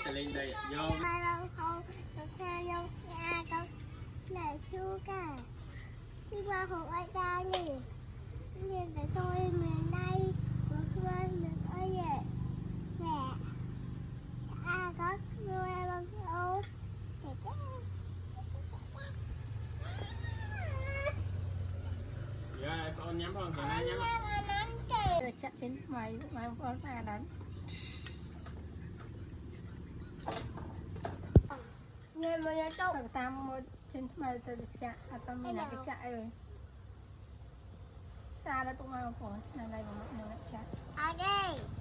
tờ lên đây vô hai lần không được theo nhau nhà con để chú cả đi qua hồ ai ta nhỉ liền để tôi mình đây một bên mình ở về mẹ có nuôi bằng ô thì dạ con nhắm con còn ai nhắm chắc chín mày con ra đánh nghe mà nhớ đâu từ tam một chín mày từ chạ tam mình là cái chạy rồi xa đó cũng mau của này này mà mọi người chạy ok